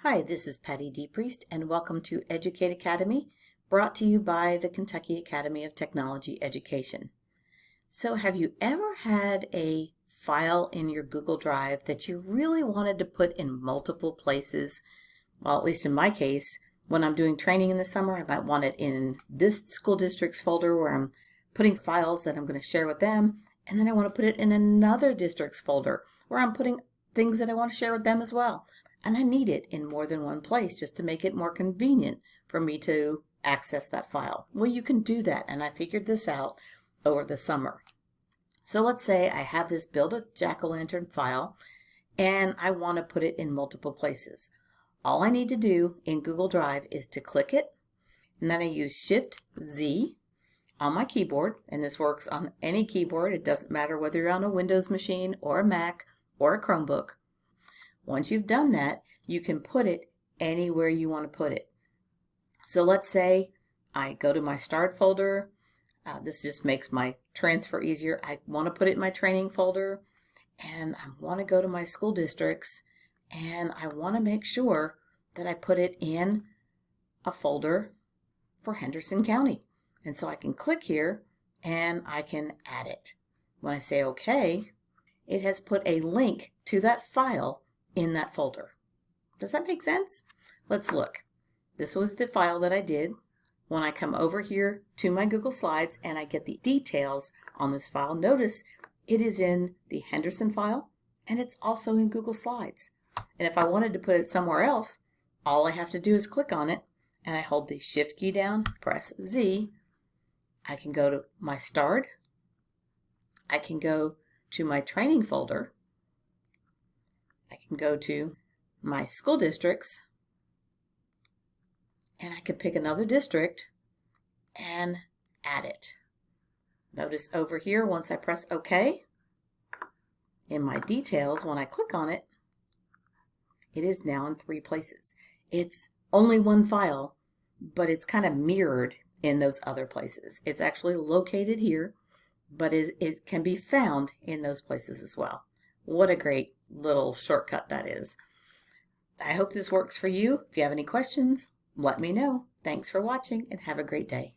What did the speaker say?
Hi, this is Patty DePriest, and welcome to Educate Academy, brought to you by the Kentucky Academy of Technology Education. So have you ever had a file in your Google Drive that you really wanted to put in multiple places? Well, at least in my case, when I'm doing training in the summer, I might want it in this school district's folder where I'm putting files that I'm going to share with them, and then I want to put it in another district's folder where I'm putting things that I want to share with them as well. And I need it in more than one place just to make it more convenient for me to access that file. Well, you can do that, and I figured this out over the summer. So let's say I have this Build a Jack-o'-lantern file, and I want to put it in multiple places. All I need to do in Google Drive is to click it, and then I use Shift-Z on my keyboard, and this works on any keyboard. It doesn't matter whether you're on a Windows machine or a Mac or a Chromebook. Once you've done that, you can put it anywhere you want to put it. So let's say I go to my Start folder. This just makes my transfer easier. I want to put it in my training folder, and I want to go to my school districts, and I want to make sure that I put it in a folder for Henderson County. And so I can click here, and I can add it. When I say OK, it has put a link to that file in that folder. Does that make sense? Let's look. This was the file that I did. When I come over here to my Google Slides and I get the details on this file, notice it is in the Henderson file and it's also in Google Slides. And if I wanted to put it somewhere else, all I have to do is click on it and I hold the Shift key down, press Z. I can go to my Start. I can go to my training folder. I can go to my school districts, and I can pick another district and add it. Notice over here, once I press OK, in my details, when I click on it, it is now in 3 places. It's only one file, but it's kind of mirrored in those other places. It's actually located here, but it can be found in those places as well. What a great little shortcut that is. I hope this works for you. If you have any questions, let me know. Thanks for watching and have a great day.